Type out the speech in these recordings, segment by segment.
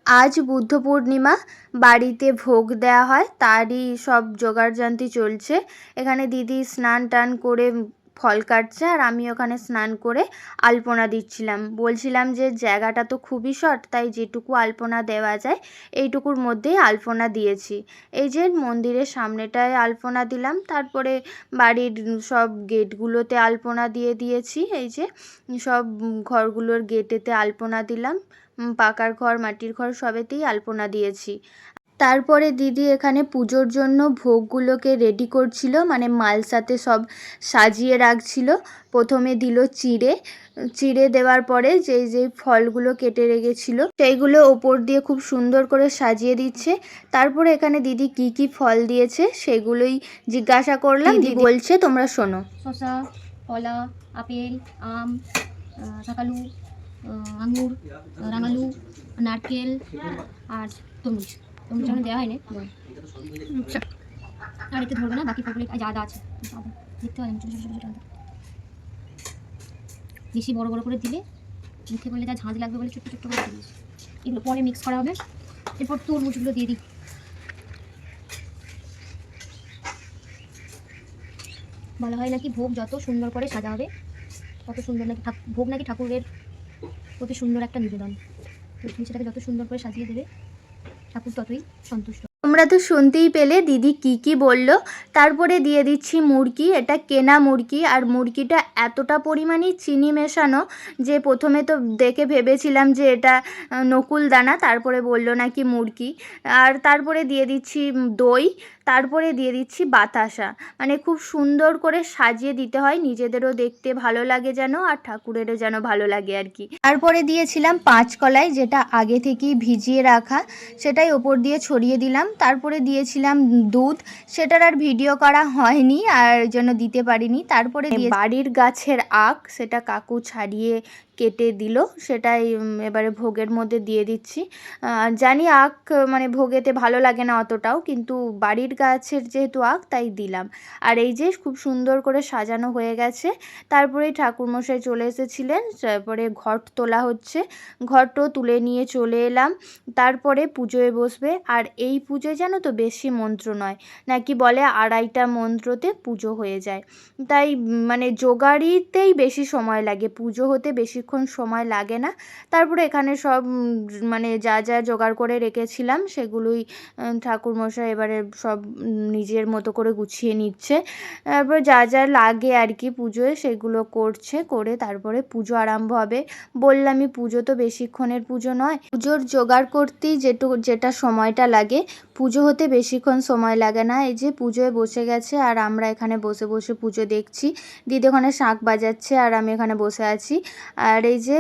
আজ বুদ্ধ পূর্ণিমা, বাড়িতে ভোগ দেওয়া হয় তারই সব জোগাড়যন্ত্র চলছে। এখানে দিদি স্নান টান করে ফল কাটছে আর আমি ওখানে স্নান করে আলপনা দিচ্ছিলাম। বলছিলাম যে জায়গাটা তো খুবই শর্ট, তাই যেটুকু আলপনা দেওয়া যায় এইটুকুর মধ্যেই আলপনা দিয়েছি। এই যে মন্দিরের সামনেটায় আলপনা দিলাম, তারপরে বাড়ির সব গেটগুলোতে আলপনা দিয়ে দিয়েছি। এই যে সব ঘরগুলোর গেটেতে আলপনা দিলাম, পাকার ঘর মাটির ঘর সবেতেই আলপনা দিয়েছি। তারপরে দিদি এখানে পুজোর জন্য ভোগগুলোকে রেডি করছিল, মানে মালসাতে সব সাজিয়ে রাখছিল। প্রথমে দিল চিড়ে, চিড়ে দেওয়ার পরে যে ফলগুলো কেটে রেখেছিল সেইগুলো ওপর দিয়ে খুব সুন্দর করে সাজিয়ে দিচ্ছে। তারপরে এখানে দিদি কি কি ফল দিয়েছে সেগুলোই জিজ্ঞাসা করলাম। দিদি বলছে তোমরা শোনো। শসা, কলা, আপেল, আম, শাকালু, আঙুর, রাঙালু, নারকেল আর তরমুজ। তরমুজ এখন দেওয়া হয়নি। আচ্ছা, আর এতে ধরবে না, বাকি ফলগুলো যা আদা আছে দেখতে হয়। ছোটো ছোটো ছোটো বেশি বড় বড় করে দিলে মুখে বলে যা ঝাঁঝ লাগবে বলে ছোট্ট ছোট্ট করে দিয়েছি। এগুলো পরে মিক্স করা হবে। এরপর তরমুজগুলো দিয়ে দিই। বলা হয় নাকি ভোগ যত সুন্দর করে সাজা হবে তত সুন্দর, নাকি ভোগ নাকি ঠাকুরের প্রতি সুন্দর একটা নিবেদন। তো তুমি সেটাকে যত সুন্দর করে সাজিয়ে দেবে ঠাকুর ততই সন্তুষ্ট। তোমরা তো শুনতেই পেলে দিদি কি কি বলল। তারপরে দিয়ে দিচ্ছি মুরগি, এটা কেনা মুরগি, আর মুরগিটা এতটা পরিমাণে চিনি মেশানো যে প্রথমে তো দেখে ভেবেছিলাম যে এটা নকুল দানা, তারপরে বলল নাকি মুরগি। আর তারপরে দিয়ে দিচ্ছি দই, তারপরে দিয়ে দিচ্ছি বাতাসা। মানে খুব সুন্দর করে সাজিয়ে দিতে হয়, নিজেদেরও দেখতে ভালো লাগে যেন আর ঠাকুরেরও যেন ভালো লাগে আর কি। তারপরে দিয়েছিলাম 5 কলাই, যেটা আগে থেকেই ভিজিয়ে রাখা, সেটাই ওপর দিয়ে ছড়িয়ে দিলাম। তারপরে দিয়েছিলাম দুধ, সেটার আর ভিডিও করা হয়নি আর জন্য দিতে পারিনি। তারপরে দিয়ে বাড়ির গাছের আখ, সেটা কাকু ছাড়িয়ে কেটে দিল, সেটাই এবারে ভোগের মধ্যে দিয়ে দিচ্ছি। জানি আখ মানে ভোগেতে ভালো লাগে না অতটাও, কিন্তু বাড়ির গাছের যেহেতু আখ তাই দিলাম। আর এই যে খুব সুন্দর করে সাজানো হয়ে গেছে। তারপরেই ঠাকুরমশাই চলে এসেছিলেন, তারপরে ঘট তোলা হচ্ছে, ঘটও তুলে নিয়ে চলে এলাম। তারপরে পুজোয় বসবে। আর এই পুজোয় জানো তো বেশি মন্ত্র নয়, নাকি বলে 2.5টা মন্ত্রতে পুজো হয়ে যায়। তাই মানে জোগাড়িতেই বেশি সময় লাগে, পুজো হতে বেশিক্ষণ সময় লাগে না। তারপরে এখানে সব মানে যা যা জোগাড় করে রেখেছিলাম সেগুলোই ঠাকুরমশাই এবারে সব নিজের মতো করে গুছিয়ে নিচ্ছে। তারপর যা যা লাগে আর কি পুজোয় সেগুলো করছে, করে তারপরে পুজো আরম্ভ হবে। বললামই পুজো তো বেশিক্ষণের পুজো নয়, পুজোর জোগাড় করতেই যেটা সময়টা লাগে, পুজো হতে বেশিক্ষণ সময় লাগে না। এই যে পুজোয় বসে গেছে আর আমরা এখানে বসে বসে পুজো দেখছি। দিদি ওখানে শাঁখ বাজাচ্ছে আর আমি এখানে বসে আছি। আর এই যে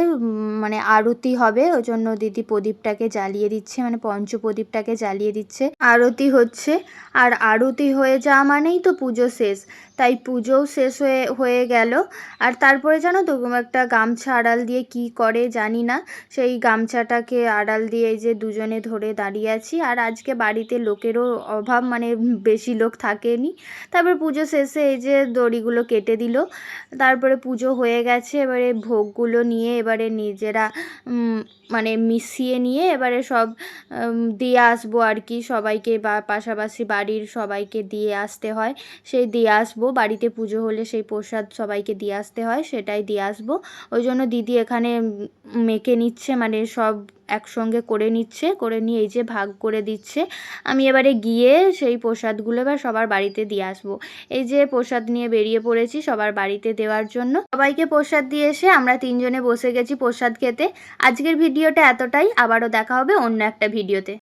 মানে আরতি হবে, ওই জন্য দিদি প্রদীপটাকে জ্বালিয়ে দিচ্ছে, মানে পঞ্চপ্রদীপটাকে জ্বালিয়ে দিচ্ছে। আরতি হচ্ছে, আর আরতি হয়ে যাওয়া মানেই তো পুজো শেষ, তাই পুজোও শেষ হয়ে গেল। আর তারপরে জানো তো একটা গামছা আড়াল দিয়ে কি করে জানি না, সেই গামছাটাকে আড়াল দিয়ে এই যে দুজনে ধরে দাঁড়িয়ে আছি। আর আজকে বাড়িতে লোকেরও অভাব, মানে বেশি লোক থাকেনি। তারপর পুজো শেষে এই যে দড়িগুলো কেটে দিল। তারপরে পুজো হয়ে গেছে, এবারে ভোগগুলো নিয়ে এবারে নিজেরা মানে মিশিয়ে নিয়ে এবারে সব দিয়ে আসবো আর কি সবাইকে, বা পাশাপাশি বাড়ির সবাইকে দিয়ে আসতে হয়। সেই দিয়ে আসবো, বাড়িতে পুজো হলে সেই প্রসাদ সবাইকে দিয়ে আসতে হয়, সেটাই দিয়ে আসবো। ওই জন্য দিদি এখানে মেখে নিচ্ছে, মানে সব একসঙ্গে করে নিচ্ছে, করে নিয়ে এই যে ভাগ করে দিচ্ছে। আমি এবারে গিয়ে সেই প্রসাদগুলো এবার সবার বাড়িতে দিয়ে আসবো। এই যে প্রসাদ নিয়ে বেরিয়ে পড়েছি সবার বাড়িতে দেওয়ার জন্য। সবাইকে প্রসাদ দিয়ে এসে আমরা 3জনে বসে গেছি প্রসাদ খেতে। আজকের ভিডিওটা এতটাই, আবারও দেখা হবে অন্য একটা ভিডিওতে।